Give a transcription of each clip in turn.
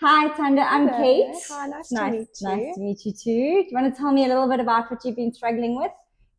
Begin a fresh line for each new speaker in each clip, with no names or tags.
Hi, Thanda. I'm
Hello.
Kate.
Hi, nice to
Nice,
meet
nice
you.
to meet you too. Do you want to tell me a little bit about what you've been struggling with?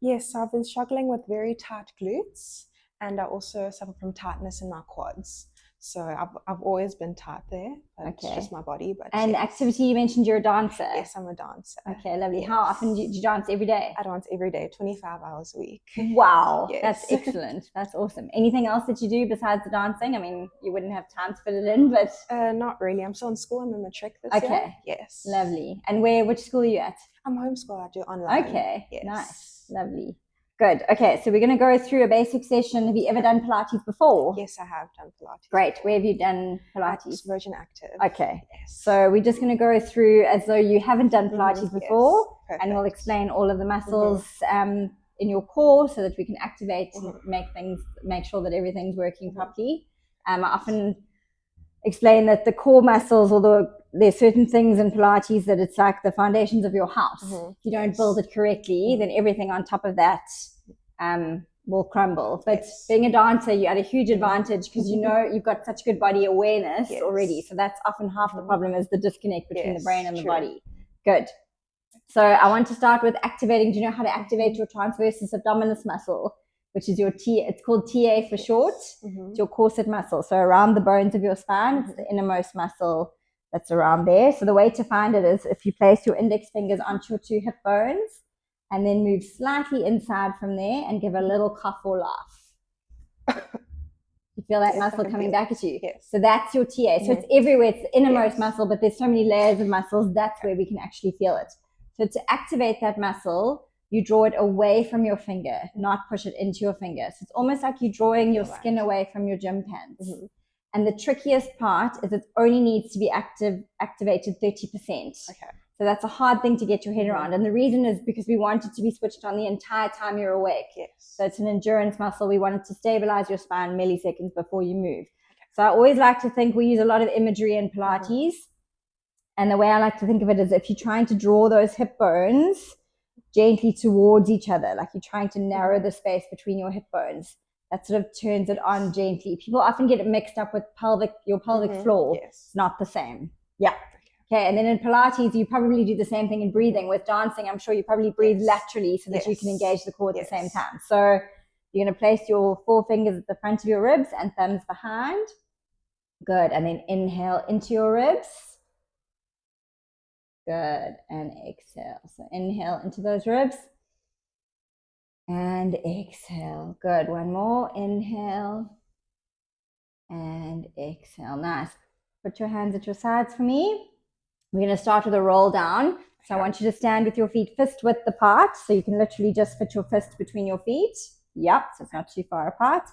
Yes, I've been struggling with very tight glutes, and I also suffer from tightness in my quads. So I've always been tight there, but it's
Okay.
just my body. But
And
yes,
activity, you mentioned you're a dancer.
yes, I'm a dancer.
Okay, lovely.
Yes.
How often do you dance every day?
I dance every day, 25 hours a week.
Wow, that's
Yes.
excellent. That's awesome. Anything else that you do besides the dancing? I mean, you wouldn't have time to fit it in, but
Not really. I'm still in school. I'm in matric this year.
okay,
Yes.
lovely. And which school are you at?
I'm homeschool. I do online.
Okay,
Yes.
nice, lovely. Good. Okay, so we're going to go through a basic session. Have you ever done Pilates before?
Yes, I have done Pilates.
Great. Where have you done Pilates?
At Virgin Active.
Okay.
Yes.
So we're just going to go through as though you haven't done Pilates before,
yes,
and we'll explain all of the muscles in your core so that we can activate and make sure that everything's working properly. I often explain that the core muscles, although there's certain things in Pilates that it's like the foundations of your house. If you don't build it correctly, then everything on top of that will crumble. But being a dancer, you had a huge advantage because you know you've got such good body awareness already. So that's often half the problem is the disconnect between the brain and the body. Good. So I want to start with activating. Do you know how to activate your transversus abdominis muscle, which is your T? It's called TA for short. It's your corset muscle. So around the bones of your spine, it's the innermost muscle that's around there. So the way to find it is if you place your index fingers onto your two hip bones and then move slightly inside from there and give a little cough or laugh. You feel that muscle coming back at you.
Yes.
So that's your TA. So it's everywhere. It's the innermost muscle, but there's so many layers of muscles. That's where we can actually feel it. So to activate that muscle, you draw it away from your finger, not push it into your finger. So it's almost like you're drawing your skin away from your gym pants. And the trickiest part is it only needs to be activated 30%. Okay. So that's a hard thing to get your head around. And the reason is because we want it to be switched on the entire time you're awake. Yes. So it's an endurance muscle. We want it to stabilize your spine milliseconds before you move. Okay. So I always like to think we use a lot of imagery in Pilates. And the way I like to think of it is if you're trying to draw those hip bones gently towards each other, like you're trying to narrow the space between your hip bones, that sort of turns it on gently. People often get it mixed up with your pelvic floor. Yes. It's not the same. Yeah. Okay, and then in Pilates, you probably do the same thing in breathing. With dancing, I'm sure you probably breathe laterally so that you can engage the core at the same time. So you're going to place your forefingers at the front of your ribs and thumbs behind. Good, and then inhale into your ribs. Good, and exhale. So inhale into those ribs. And exhale. Good, one more. Inhale. And exhale. Nice. Put your hands at your sides for me. We're going to start with a roll down. So I want you to stand with your feet fist width apart. So you can literally just fit your fist between your feet. Yep, so it's not too far apart.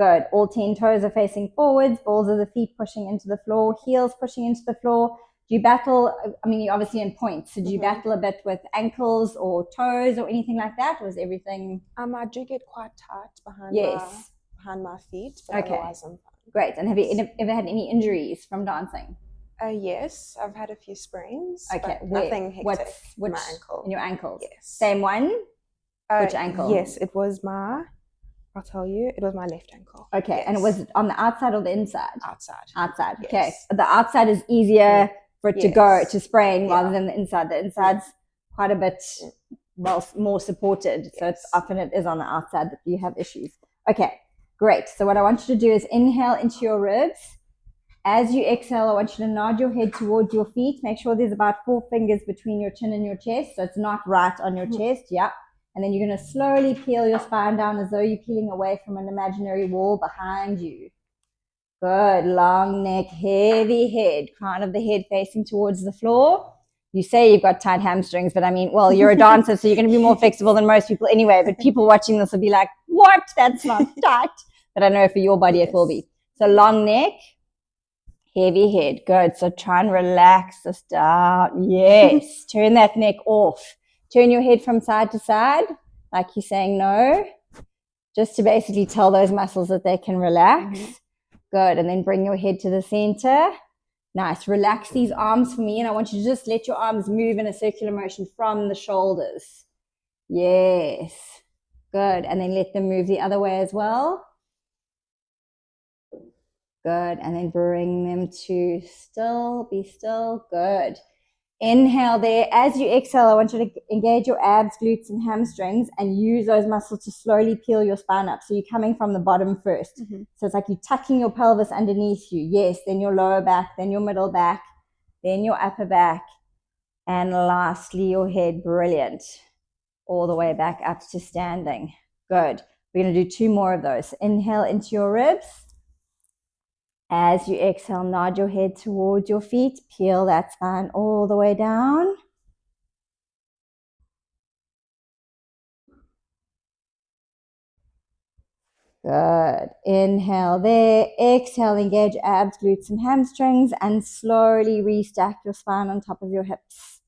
Good. All 10 toes are facing forwards. Balls of the feet pushing into the floor. Heels pushing into the floor. Do you battle? I mean, you're obviously in points. So do you battle a bit with ankles or toes or anything like that? Or is everything?
I do get quite tight behind my feet, but otherwise I'm fine.
Great. And have you ever had any injuries from dancing?
Yes, I've had a few sprains. Okay, but nothing hectic.
Which
my ankle?
In your ankles?
Yes.
Same one? Which ankle?
Yes, it was I'll tell you, it was my left ankle.
Okay, yes. And it was on the outside or the inside?
Outside.
Outside, yes. Okay. The outside is easier for it to sprain rather than the inside. The inside's quite a bit more supported. So it's often it is on the outside that you have issues. Okay, great. So what I want you to do is inhale into your ribs. As you exhale, I want you to nod your head towards your feet. Make sure there's about 4 fingers between your chin and your chest. So it's not right on your chest. Yeah. And then you're going to slowly peel your spine down as though you're peeling away from an imaginary wall behind you. Good. Long neck, heavy head, crown of the head facing towards the floor. You say you've got tight hamstrings, but I mean, well, you're a dancer, so you're going to be more flexible than most people anyway. But people watching this will be like, what? That's not tight. But I know for your body it will be. So long neck. Heavy head. Good. So try and relax this down. Yes. Turn that neck off. Turn your head from side to side, like you're saying no, just to basically tell those muscles that they can relax. Good. And then bring your head to the center. Nice. Relax these arms for me. And I want you to just let your arms move in a circular motion from the shoulders. Yes. Good. And then let them move the other way as well. Good. And then bring them to still, be still. Good. Inhale there. As you exhale, I want you to engage your abs, glutes, and hamstrings and use those muscles to slowly peel your spine up. So you're coming from the bottom first. So it's like you're tucking your pelvis underneath you. Yes. Then your lower back, then your middle back, then your upper back, and lastly your head. Brilliant. All the way back up to standing. Good. We're going to do 2 more of those. Inhale into your ribs. As you exhale, nod your head towards your feet. Peel that spine all the way down. Good. Inhale there. Exhale, engage abs, glutes, and hamstrings, and slowly restack your spine on top of your hips.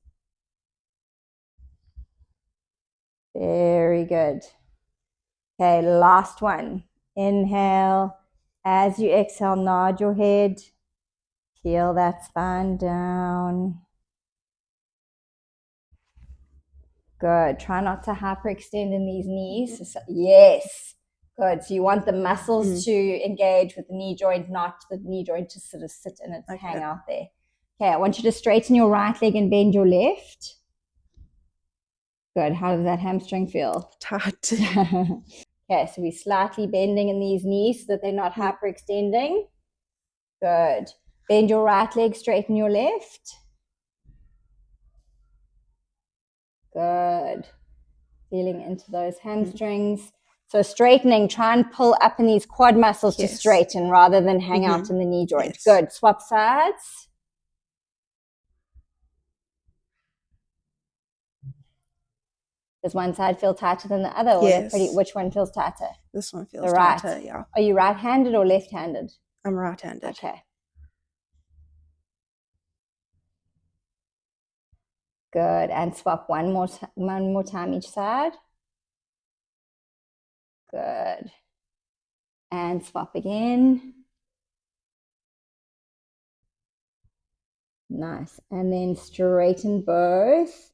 Very good. Okay, last one. Inhale. As you exhale, nod your head. Peel that spine down. Good. Try not to hyperextend in these knees. Yes. Good. So you want the muscles to engage with the knee joint, not the knee joint to sort of sit and hang out there. Okay, I want you to straighten your right leg and bend your left. Good. How does that hamstring feel?
Tight.
Okay, so we're slightly bending in these knees so that they're not hyperextending. Good. Bend your right leg, straighten your left. Good. Feeling into those hamstrings. So straightening, try and pull up in these quad muscles to straighten rather than hang out in the knee joint. Good. Swap sides. Does one side feel tighter than the other? Or which one feels tighter?
This one feels tighter, yeah.
Are you right-handed or left-handed?
I'm right-handed.
Okay. Good. And swap one more time each side. Good. And swap again. Nice. And then straighten both.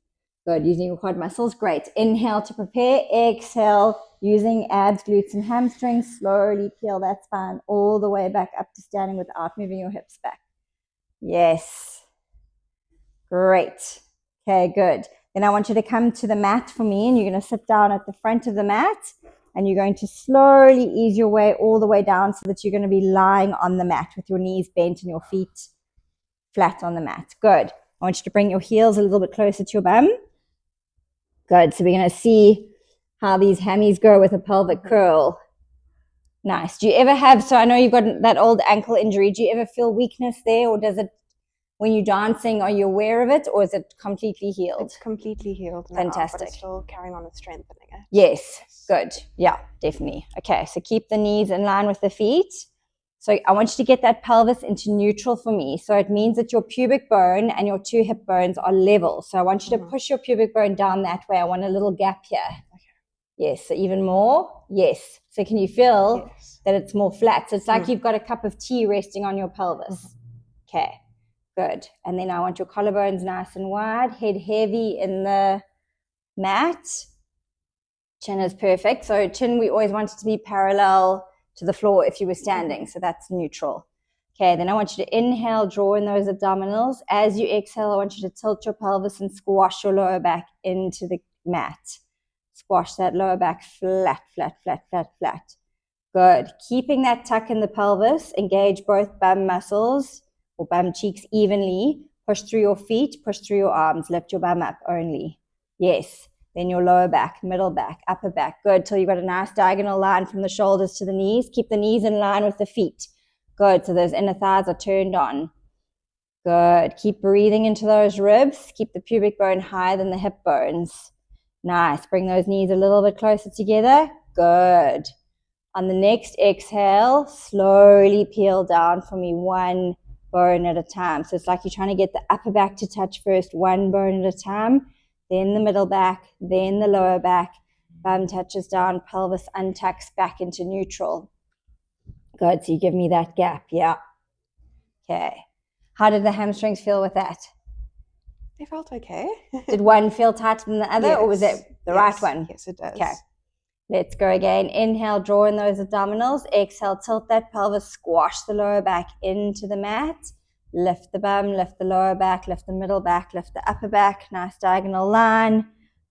Good. Using your quad muscles. Great. Inhale to prepare. Exhale. Using abs, glutes, and hamstrings. Slowly peel that spine all the way back up to standing without moving your hips back. Yes. Great. Okay, good. Then I want you to come to the mat for me, and you're going to sit down at the front of the mat, and you're going to slowly ease your way all the way down so that you're going to be lying on the mat with your knees bent and your feet flat on the mat. Good. I want you to bring your heels a little bit closer to your bum. Good. So we're going to see how these hammies go with a pelvic curl. Nice. Do you ever have, so I know you've got that old ankle injury, do you ever feel weakness there, or does it, when you're dancing, are you aware of it, or is it completely healed?
It's completely healed now.
Fantastic.
But it's still carrying on with strengthening it.
Yes. Good. Yeah, definitely. Okay, so keep the knees in line with the feet. So I want you to get that pelvis into neutral for me. So it means that your pubic bone and your 2 hip bones are level. So I want you to push your pubic bone down that way. I want a little gap here. Okay. Yes, so even more. Yes. So can you feel that it's more flat? So it's like you've got a cup of tea resting on your pelvis. Okay, good. And then I want your collarbones nice and wide, head heavy in the mat. Chin is perfect. So chin, we always want it to be parallel to the floor if you were standing. So that's neutral. Okay, then I want you to inhale, draw in those abdominals. As you exhale, I want you to tilt your pelvis and squash your lower back into the mat. Squash that lower back flat, flat, flat, flat, flat. Good. Keeping that tuck in the pelvis, engage both bum muscles or bum cheeks evenly. Push through your feet, push through your arms, lift your bum up only. Yes. Then your lower back, middle back, upper back. Good. Till you've got a nice diagonal line from the shoulders to the knees. Keep the knees in line with the feet. Good. So those inner thighs are turned on. Good. Keep breathing into those ribs. Keep the pubic bone higher than the hip bones. Nice. Bring those knees a little bit closer together. Good. On the next exhale, slowly peel down for me, one bone at a time. So it's like you're trying to get the upper back to touch first, one bone at a time. Then the middle back, then the lower back, bum touches down, pelvis untucks back into neutral. Good, so you give me that gap, yeah. Okay. How did the hamstrings feel with that?
They felt okay.
Did one feel tighter than the other, or was it the right one?
Yes, it does.
Okay. Let's go again. Inhale, draw in those abdominals. Exhale, tilt that pelvis, squash the lower back into the mat. Lift the bum, lift the lower back, lift the middle back, lift the upper back. Nice diagonal line.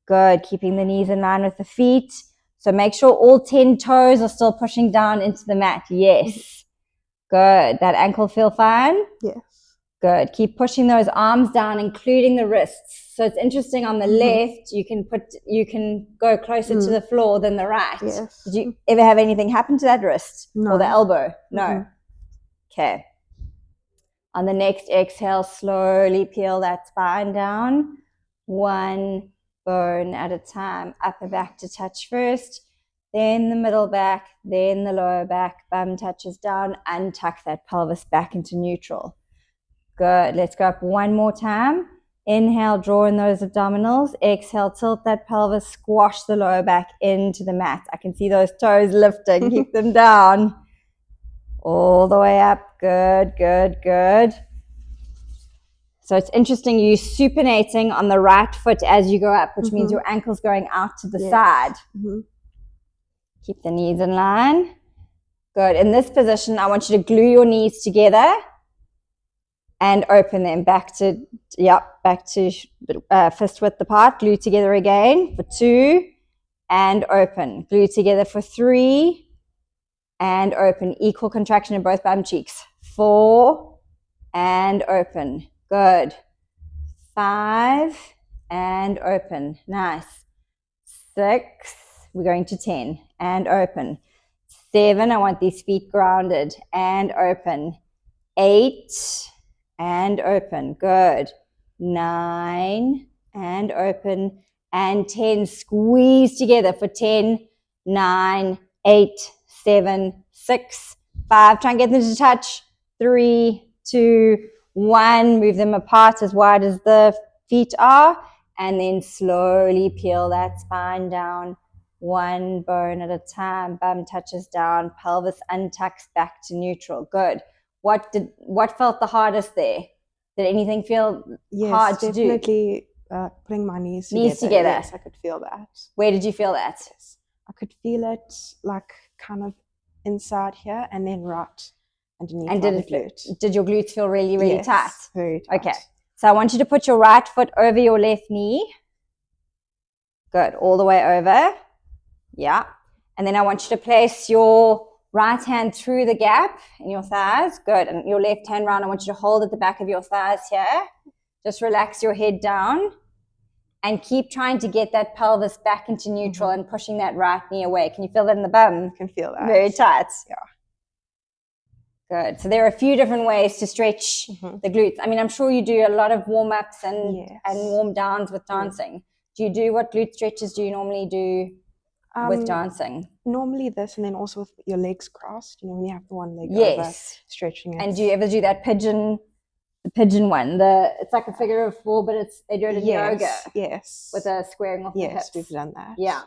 Good. Keeping the knees in line with the feet. So make sure all 10 toes are still pushing down into the mat. Yes. Good. That ankle feel fine?
Yes.
Good. Keep pushing those arms down, including the wrists. So it's interesting on the left, you can go closer to the floor than the right.
Yes.
Did you ever have anything happen to that wrist?
No.
Or the elbow? No. Okay. On the next exhale, slowly peel that spine down. One bone at a time. Upper back to touch first, then the middle back, then the lower back. Bum touches down. Untuck that pelvis back into neutral. Good. Let's go up one more time. Inhale, draw in those abdominals. Exhale, tilt that pelvis, squash the lower back into the mat. I can see those toes lifting. Keep them down. All the way up. Good, good, good. So it's interesting. You're supinating on the right foot as you go up, which means your ankle's going out to the side. Keep the knees in line. Good. In this position, I want you to glue your knees together and open them back to fist width apart. Glue together again for 2 and open. Glue together for 3 and open. Equal contraction in both bum cheeks. 4 and open. Good. 5 and open. Nice. 6. We're going to 10 and open. 7. I want these feet grounded and open. 8 and open. Good. 9 and open. And 10. Squeeze together for 10, 9, 8, 7, 6, 5. Try and get them to touch. 3, 2, 1. Move them apart as wide as the feet are. And then slowly peel that spine down. One bone at a time. Bum touches down. Pelvis untucks back to neutral. Good. What felt the hardest there? Did anything feel hard to do?
Definitely putting my knees together.
Knees together.
Yes, I could feel that.
Where did you feel that?
Yes. I could feel it like kind of inside here and then right underneath.
And did your glutes feel really, really
yes,
tight?
Very tight.
Okay. So I want you to put your right foot over your left knee. Good. All the way over. Yeah. And then I want you to place your right hand through the gap in your thighs. Good. And your left hand round, I want you to hold at the back of your thighs here. Just relax your head down and keep trying to get that pelvis back into neutral and pushing that right knee away. Can you feel that in the bum?
I can feel that.
Very tight.
Yeah.
Good. So there are a few different ways to stretch the glutes. I mean, I'm sure you do a lot of warm-ups and warm downs with dancing. Do you do what glute stretches do you normally do with dancing?
Normally this, and then also with your legs crossed. You know, when you have the one leg over, stretching it.
And do you ever do that pigeon one? It's like a figure of 4, but they do it in yoga.
Yes.
With a squaring off the hips.
Yes, we've done that.
Yeah.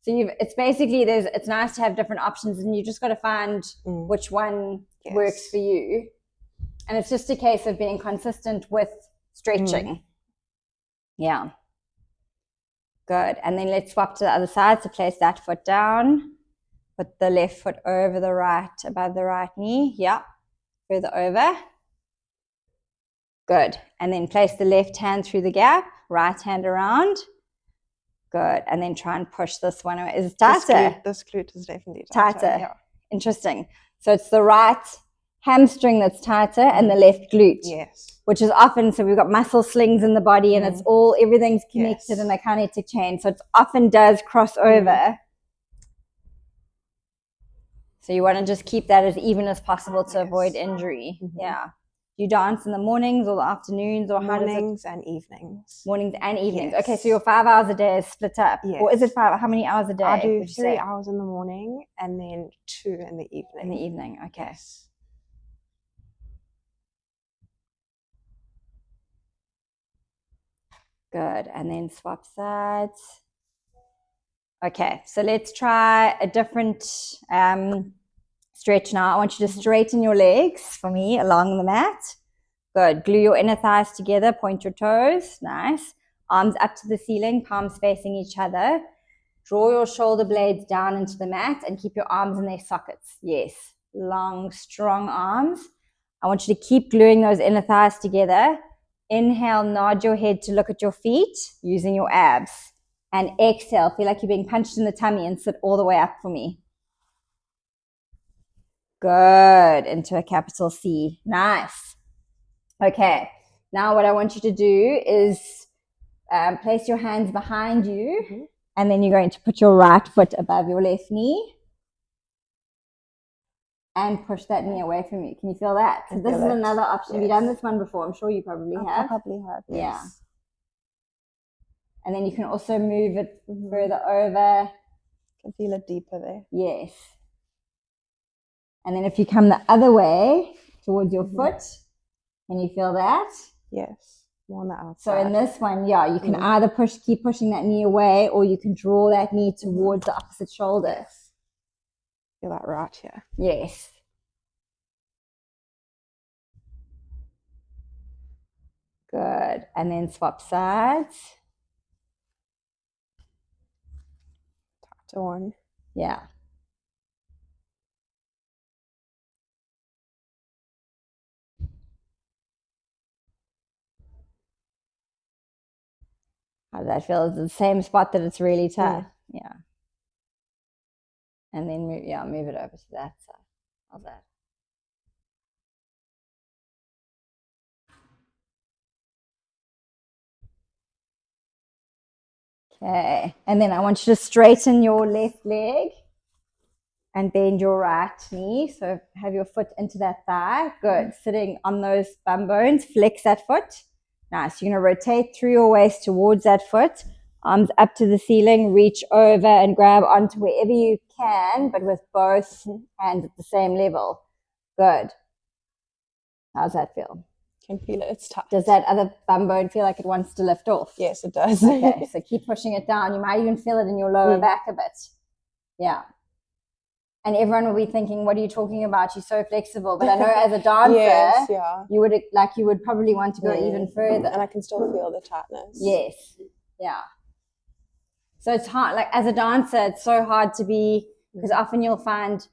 So it's basically it's nice to have different options, and you just got to find which one works for you. And it's just a case of being consistent with stretching. Yeah. Good. And then let's swap to the other side. So place that foot down. Put the left foot over the right, above the right knee. Yeah. Further over. Good. And then place the left hand through the gap, right hand around. Good. And then try and push this one away. Is it tighter?
This glute is definitely tighter. Yeah.
Interesting. So it's the right hamstring that's tighter and the left glute.
Yes.
Which is often, so we've got muscle slings in the body and everything's connected in a kinetic chain. So it often does cross over. So you want to just keep that as even as possible to avoid injury. Yeah. You dance in the mornings or the afternoons, or
mornings and evenings.
Mornings and evenings.
Yes.
Okay, so your 5 hours a day is split up.
Yes.
Or is it 5? How many hours a day?
I do 3 hours in the morning and then 2 in the evening.
In the evening, okay.
Yes.
Good. And then swap sides. Okay, so let's try a different stretch now. I want you to straighten your legs for me along the mat. Good. Glue your inner thighs together. Point your toes. Nice. Arms up to the ceiling, palms facing each other. Draw your shoulder blades down into the mat and keep your arms in their sockets. Yes, long, strong arms. I want you to keep gluing those inner thighs together. Inhale, nod your head to look at your feet using your abs. And exhale, feel like you're being punched in the tummy and sit all the way up for me. Good, into a capital C. Nice. Okay, now what I want you to do is place your hands behind you, and then you're going to put your right foot above your left knee and push that knee away from you. Can you feel that? So this is another option. Yes. Have you done this one before? I'm sure you probably have.
I probably have, yes.
Yeah. And then you can also move it further over.
Can feel it deeper there.
Yes. And then if you come the other way towards your foot, can you feel that?
Yes. More on the outside.
So in this one, yeah, you can either keep pushing that knee away, or you can draw that knee towards the opposite shoulder.
Yes. Feel that right here.
Yes. Good. And then swap sides.
Tighter one.
Yeah. How does that feel? It's the same spot that it's really tight. Yeah. And then move it over to that side. How's that? Okay. And then I want you to straighten your left leg and bend your right knee. So have your foot into that thigh. Good. Sitting on those bum bones, flex that foot. Nice. You're going to rotate through your waist towards that foot. Arms up to the ceiling, reach over and grab onto wherever you can, but with both hands at the same level. Good. How's that feel?
Can feel it. It's tight.
Does that other bum bone feel like it wants to lift off?
Yes, it does.
Okay, so keep pushing it down. You might even feel it in your lower back a bit. Yeah. And everyone will be thinking, what are you talking about? You're so flexible. But I know as a dancer, you would probably want to go even further.
And I can still feel the tightness.
Yes. Yeah. So it's hard, like as a dancer, it's so hard to be, because often you'll find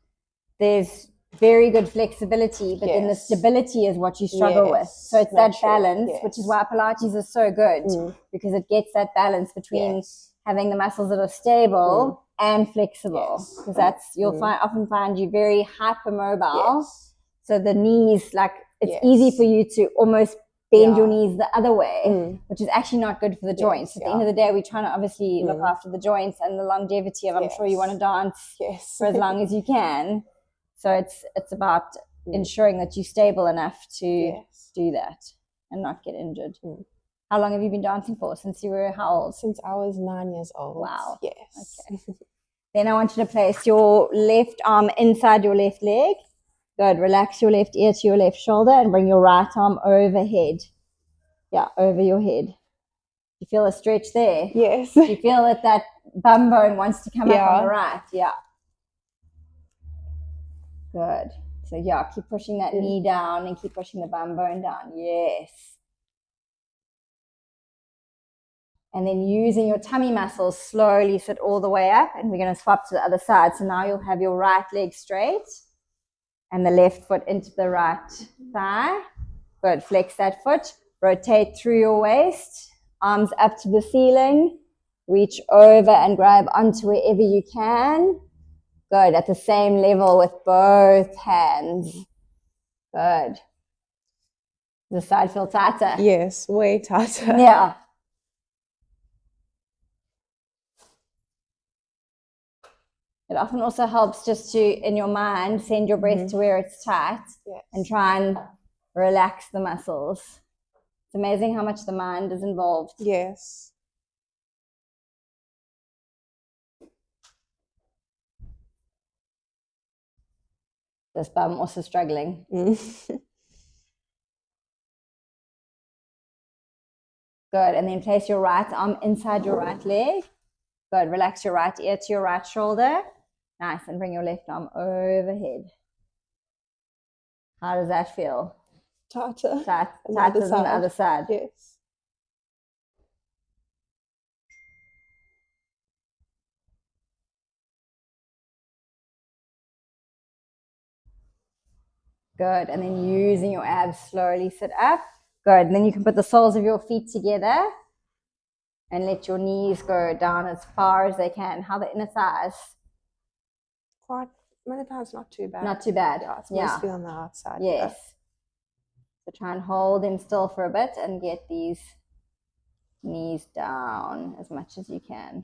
there's very good flexibility, but then the stability is what you struggle with. So it's that balance, which is why Pilates is so good, because it gets that balance between having the muscles that are stable and flexible, because that's, you'll often find you very hypermobile. So the knees, like it's easy for you to almost bend your knees the other way, which is actually not good for the joints. At the end of the day, we're trying to obviously look after the joints and the longevity of, I'm sure you want to dance for as long as you can. So it's about ensuring that you're stable enough to do that and not get injured. How long have you been dancing for? Since you were how old?
Since I was 9 years old.
Wow.
Yes.
Okay. Then I want you to place your left arm inside your left leg. Good. Relax your left ear to your left shoulder and bring your right arm overhead. Yeah, over your head. You feel a stretch there?
Yes.
You feel that bum bone wants to come up on the right? Yeah. Good. So yeah, keep pushing that knee down and keep pushing the bum bone down. Yes. And then using your tummy muscles, slowly sit all the way up, and we're going to swap to the other side. So now you'll have your right leg straight and the left foot into the right thigh. Good. Flex that foot. Rotate through your waist. Arms up to the ceiling. Reach over and grab onto wherever you can. Good. At the same level with both hands. Good. Does the side feel tighter?
Yes, way tighter.
Yeah. It often also helps just to, in your mind, send your breath to where it's tight and try and relax the muscles. It's amazing how much the mind is involved.
Yes.
This bum also struggling. Good. And then place your right arm inside your right leg. Good. Relax your right ear to your right shoulder. Nice. And bring your left arm overhead. How does that feel?
Tighter.
Tighter than the other side.
Yes.
Good. And then using your abs, slowly sit up. Good. And then you can put the soles of your feet together and let your knees go down as far as they can. How the inner thighs?
Quite many times, not too bad.
Not too bad.
Yeah, it's mostly on the outside.
Yes. So try and hold them still for a bit and get these knees down as much as you can.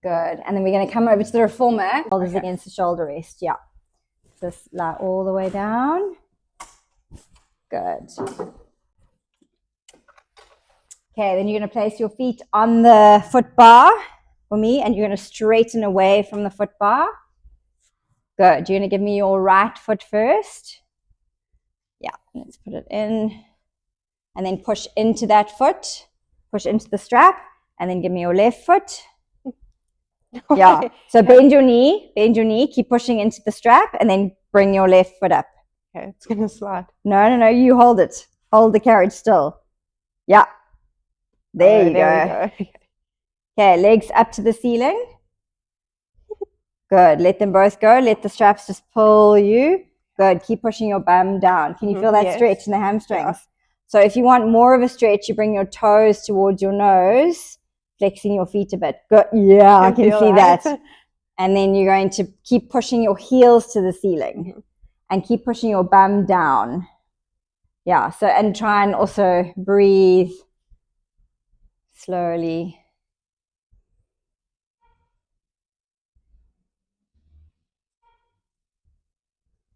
Good. And then we're going to come over to the reformer. Shoulders against the shoulder rest. Yeah. Just lie all the way down. Good. Okay, then you're going to place your feet on the foot bar for me, and you're going to straighten away from the foot bar. Good. You're going to give me your right foot first. Yeah, let's put it in. And then push into that foot. Push into the strap, and then give me your left foot. Yeah. So bend your knee, keep pushing into the strap, and then bring your left foot up.
Okay, it's going to slide.
No, you hold it. Hold the carriage still. Yeah. There you go. Okay, legs up to the ceiling. Good. Let them both go. Let the straps just pull you. Good. Keep pushing your bum down. Can you feel that stretch in the hamstrings? Yeah. So if you want more of a stretch, you bring your toes towards your nose, flexing your feet a bit. Good. Yeah, I can see that. And then you're going to keep pushing your heels to the ceiling and keep pushing your bum down. Yeah. So, and try and also breathe slowly.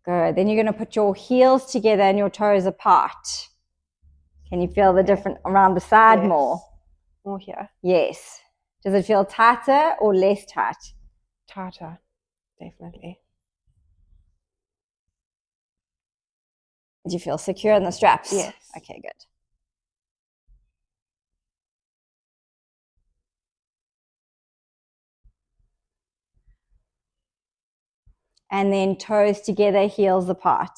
Good. Then you're going to put your heels together and your toes apart. Can you feel the difference around the side more?
More here.
Yes. Does it feel tighter or less tight?
Tighter, definitely.
Do you feel secure in the straps?
Yes.
Okay, good. And then toes together, heels apart.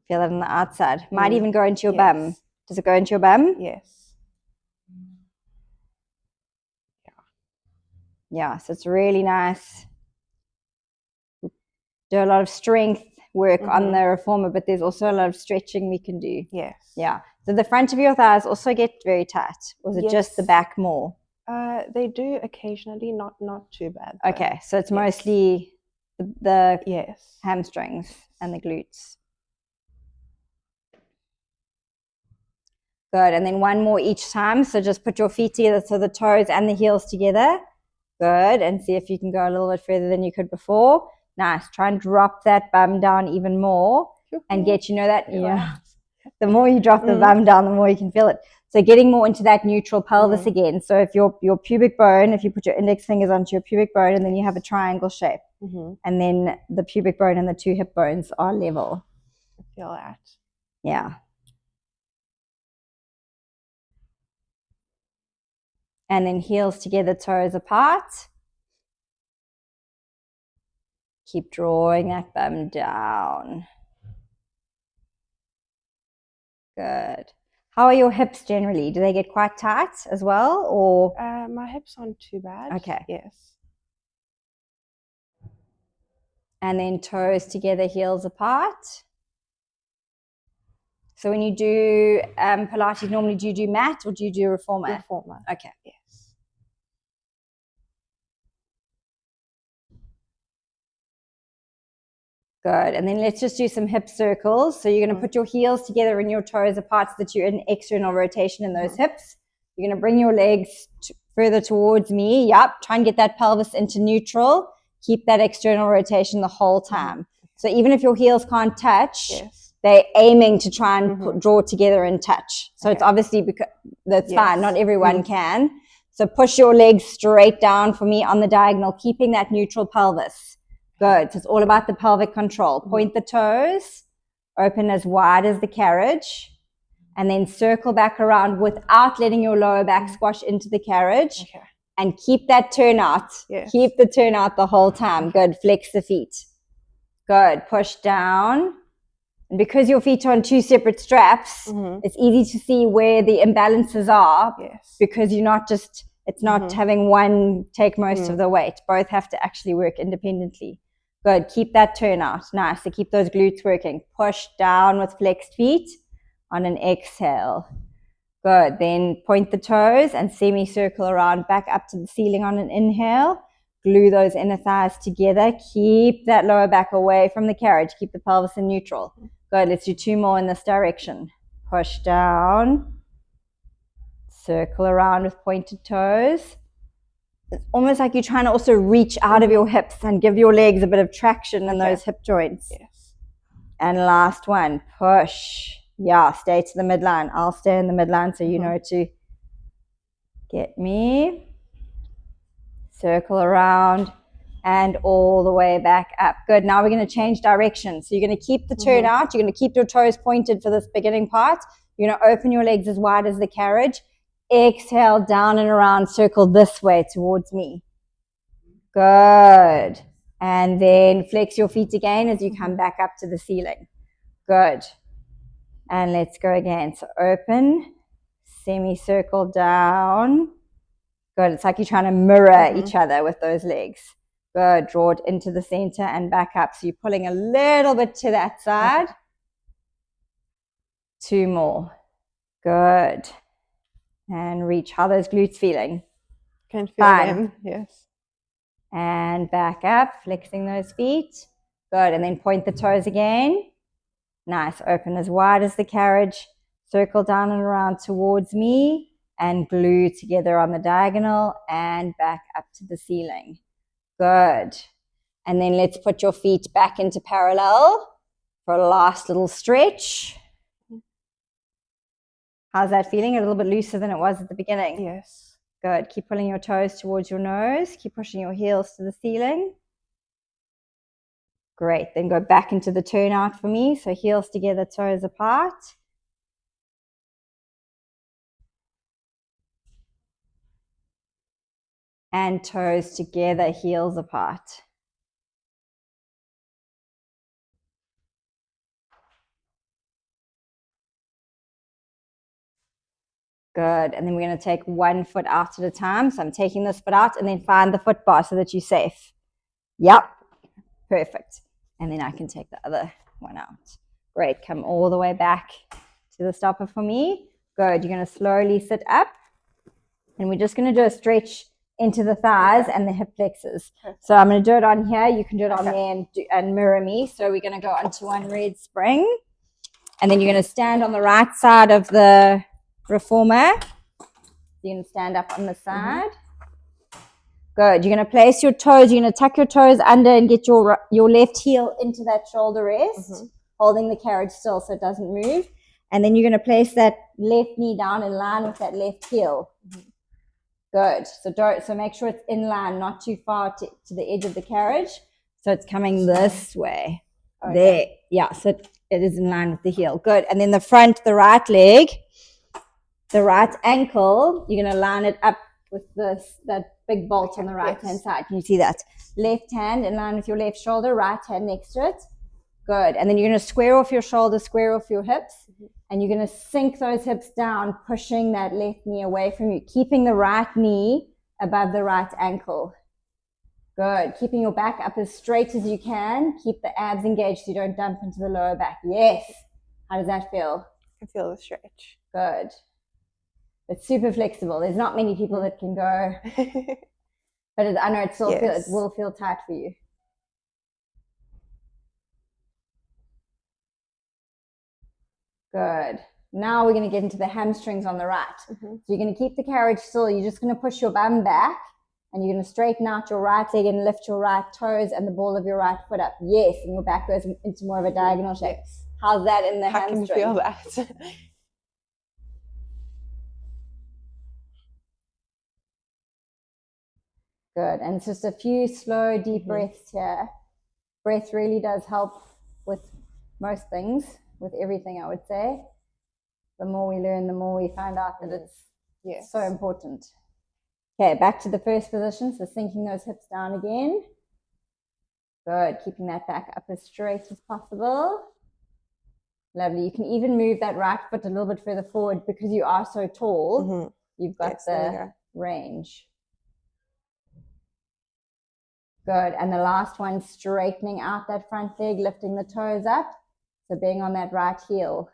Feel it on the outside. Might even go into your bum. Does it go into your bum?
Yes.
Yeah, so it's really nice. Do a lot of strength work on the reformer, but there's also a lot of stretching we can do.
Yes.
Yeah. So the front of your thighs also get very tight. Or is it just the back more?
They do occasionally, not too bad.
Though. Okay, so it's mostly the hamstrings and the glutes. Good. And then one more each time. So just put your feet together, so the toes and the heels together. Good. And see if you can go a little bit further than you could before. Nice. Try and drop that bum down even more and get, the more you drop the bum down, the more you can feel it. So getting more into that neutral pelvis again. So if your pubic bone, if you put your index fingers onto your pubic bone and then you have a triangle shape, and then the pubic bone and the two hip bones are level.
I feel that.
Yeah. And then heels together, toes apart. Keep drawing that bum down. Good. How are your hips generally? Do they get quite tight as well, or?
My hips aren't too bad.
Okay.
Yes.
And then toes together, heels apart. So when you do Pilates, normally do you do mat or do you do reformer?
Reformer.
Okay.
Yes.
Good. And then let's just do some hip circles. So you're going to put your heels together and your toes apart so that you're in external rotation in those hips. You're going to bring your legs further towards me. Yep. Try and get that pelvis into neutral. Keep that external rotation the whole time. So even if your heels can't touch, they're aiming to try and draw together and touch. So it's obviously, because that's fine. Not everyone can. So push your legs straight down for me on the diagonal, keeping that neutral pelvis. Good. So it's all about the pelvic control. Point the toes, open as wide as the carriage, and then circle back around without letting your lower back squash into the carriage. Okay. And keep that turnout. Yes. Keep the turnout the whole time. Good. Flex the feet. Good. Push down. And because your feet are on two separate straps, it's easy to see where the imbalances are.
Yes.
Because you're not just, it's not having one take most of the weight. Both have to actually work independently. Good. Keep that turnout. Nice. So keep those glutes working. Push down with flexed feet on an exhale. Good. Then point the toes and semicircle around back up to the ceiling on an inhale. Glue those inner thighs together. Keep that lower back away from the carriage. Keep the pelvis in neutral. Good. Let's do 2 more in this direction. Push down. Circle around with pointed toes. It's almost like you're trying to also reach out of your hips and give your legs a bit of traction in those hip joints.
Yes.
And last one, push. Yeah, stay to the midline. I'll stay in the midline so you know to get me. Circle around and all the way back up. Good. Now we're going to change direction. So you're going to keep the turnout. You're going to keep your toes pointed for this beginning part. You're going to open your legs as wide as the carriage. Exhale, down and around, circle this way towards me. Good. And then flex your feet again as you come back up to the ceiling. Good. And let's go again. So open, semicircle down. Good. It's like you're trying to mirror each other with those legs. Good. Draw it into the center and back up. So you're pulling a little bit to that side. 2 more. Good. And reach. How are those glutes feeling?
Can feel them. Yes.
And back up, flexing those feet. Good. And then point the toes again. Nice. Open as wide as the carriage. Circle down and around towards me and glue together on the diagonal and back up to the ceiling. Good. And then let's put your feet back into parallel for a last little stretch. How's that feeling? A little bit looser than it was at the beginning?
Yes.
Good. Keep pulling your toes towards your nose. Keep pushing your heels to the ceiling. Great. Then go back into the turnout for me. So heels together, toes apart. And toes together, heels apart. Good. And then we're going to take one foot out at a time. So I'm taking this foot out and then find the foot bar so that you're safe. Yep. Perfect. And then I can take the other one out. Great. Come all the way back to the stopper for me. Good. You're going to slowly sit up. And we're just going to do a stretch into the thighs and the hip flexors. So I'm going to do it on here. You can do it on there and mirror me. So we're going to go onto one red spring. And then you're going to stand on the right side of the reformer. You're going to stand up on the side. Good. You're going to place your toes. You're going to tuck your toes under and get your left heel into that shoulder rest, holding the carriage still so it doesn't move. And then you're going to place that left knee down in line with that left heel. Good. So make sure it's in line, not too far to the edge of the carriage. So it's coming this way. There. Yeah. So it is in line with the heel. Good. And then the front, the right leg, the right ankle, you're going to line it up with that big bolt on the right hand side. Can you see that? Left hand in line with your left shoulder, right hand next to it. Good. And then you're going to square off your shoulder, square off your hips, and you're going to sink those hips down, pushing that left knee away from you, keeping the right knee above the right ankle. Good. Keeping your back up as straight as you can. Keep the abs engaged so you don't dump into the lower back. Yes. How does that feel?
I feel the stretch.
Good. It's super flexible. There's not many people that can go, but I know it will feel tight for you. Good. Now we're going to get into the hamstrings on the right. So you're going to keep the carriage still. You're just going to push your bum back and you're going to straighten out your right leg and lift your right toes and the ball of your right foot up. Yes. And your back goes into more of a diagonal shape. How's that in the hamstring?
I can feel that.
Good. And it's just a few slow, deep breaths here. Breath really does help with most things, with everything, I would say. The more we learn, the more we find out that it's so important. Okay, back to the first position. So sinking those hips down again. Good. Keeping that back up as straight as possible. Lovely. You can even move that right foot a little bit further forward because you are so tall. You've got the range. Good. And the last one, straightening out that front leg, lifting the toes up. So being on that right heel.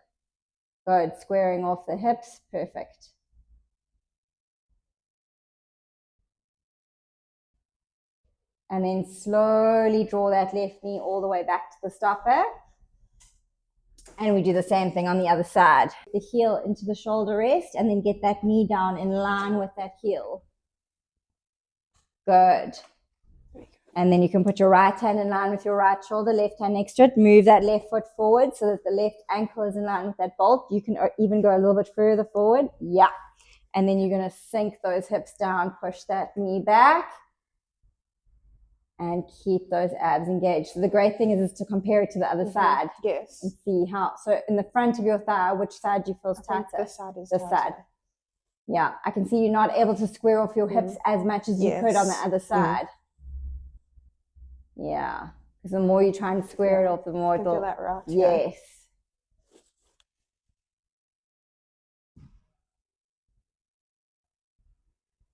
Good. Squaring off the hips. Perfect. And then slowly draw that left knee all the way back to the stopper. And we do the same thing on the other side. The heel into the shoulder rest and then get that knee down in line with that heel. Good. And then you can put your right hand in line with your right shoulder, left hand next to it. Move that left foot forward so that the left ankle is in line with that bolt. You can even go a little bit further forward. Yeah. And then you're going to sink those hips down, push that knee back, and keep those abs engaged. So the great thing is to compare it to the other side.
Yes.
And see how. So in the front of your thigh, which side do you feel tighter?
This side is
this side. Yeah. I can see you're not able to square off your hips as much as you could on the other side. Yeah. Because the more you try and square it off, the more it'll.
Feel that right?
Yes.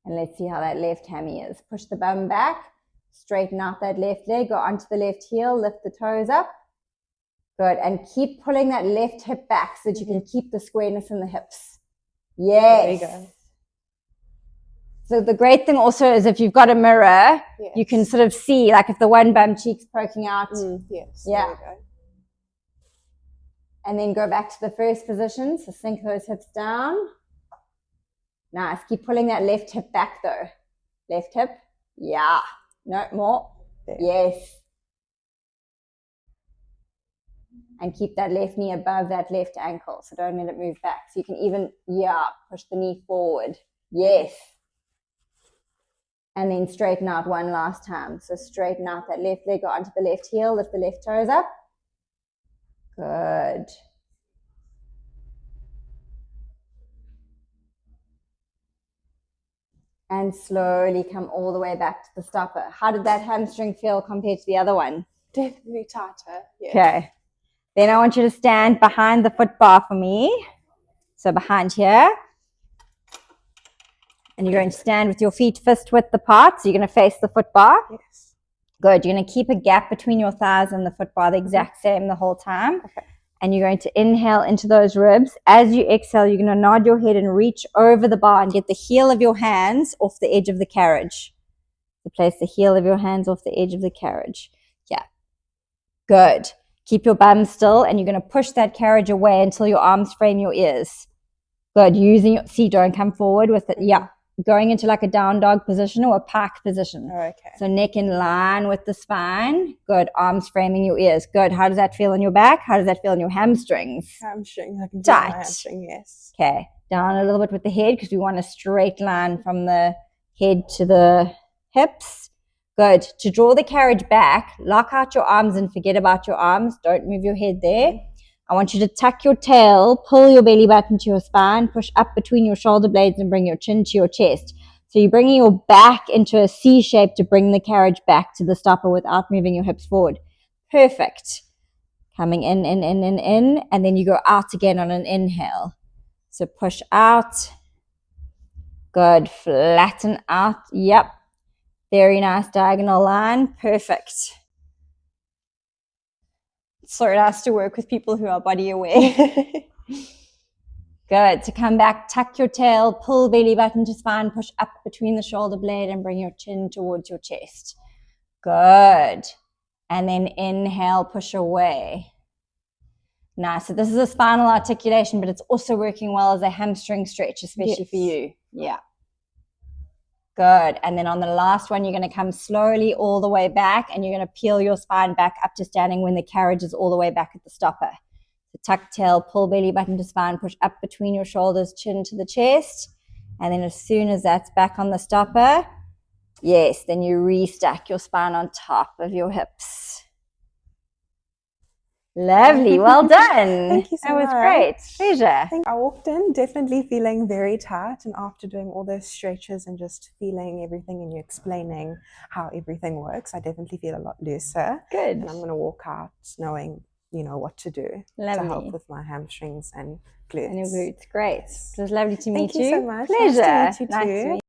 And let's see how that left hammy is. Push the bum back. Straighten out that left leg, go onto the left heel, lift the toes up. Good. And keep pulling that left hip back so that you can keep the squareness in the hips. Yes.
There you go.
So the great thing also is if you've got a mirror, you can sort of see, like if the one bum cheek's poking out.
Yes.
Yeah.
There you go.
And then go back to the first position. So sink those hips down. Nice. Keep pulling that left hip back though. Left hip. Yeah. No, more.
There.
Yes. And keep that left knee above that left ankle. So don't let it move back. So you can even, push the knee forward. Yes. And then straighten out one last time. So straighten out that left leg, go onto the left heel, lift the left toes up. Good. And slowly come all the way back to the stopper. How did that hamstring feel compared to the other one?
Definitely tighter. Yeah.
Okay. Then I want you to stand behind the foot bar for me. So behind here. And you're going to stand with your feet fist width apart. So you're going to face the foot bar.
Yes.
Good. You're going to keep a gap between your thighs and the foot bar the exact same the whole time.
Okay.
And you're going to inhale into those ribs. As you exhale, you're going to nod your head and reach over the bar and get the heel of your hands off the edge of the carriage. So place the heel of your hands off the edge of the carriage. Yeah. Good. Keep your bum still and you're going to push that carriage away until your arms frame your ears. Good. Don't come forward with it. Yeah. Going into like a down dog position or a pike position.
Oh, okay.
So neck in line with the spine. Good. Arms framing your ears. Good. How does that feel in your back? How does that feel in your hamstrings?
Hamstring. I can feel
Tight.
my hamstring, yes.
Okay. Down a little bit with the head because we want a straight line from the head to the hips. Good. To draw the carriage back, lock out your arms and forget about your arms. Don't move your head there. I want you to tuck your tail, pull your belly button to your spine, push up between your shoulder blades and bring your chin to your chest. So you're bringing your back into a C shape to bring the carriage back to the stopper without moving your hips forward. Perfect. Coming in, and then you go out again on an inhale. So push out. Good. Flatten out. Yep. Very nice diagonal line. Perfect. So nice to work with people who are body aware. Good. To come back, tuck your tail, pull belly button to spine, push up between the shoulder blade and bring your chin towards your chest. Good. And then inhale, push away. Nice. So this is a spinal articulation, but it's also working well as a hamstring stretch, especially for you. Yeah. Good. And then on the last one, you're going to come slowly all the way back and you're going to peel your spine back up to standing when the carriage is all the way back at the stopper. So tuck tail, pull belly button to spine, push up between your shoulders, chin to the chest. And then as soon as that's back on the stopper, yes, then you restack your spine on top of your hips. Lovely. Well done.
Thank you so much.
That was great. Pleasure.
I walked in definitely feeling very tight, and after doing all those stretches and just feeling everything and you explaining how everything works, I definitely feel a lot looser.
Good.
And I'm going to walk out knowing what to do to
Lovely.
help with my hamstrings and glutes.
And your glutes. Great. It was lovely to meet
Thank you so much.
Pleasure.
Nice to meet you
Nice
too.
to meet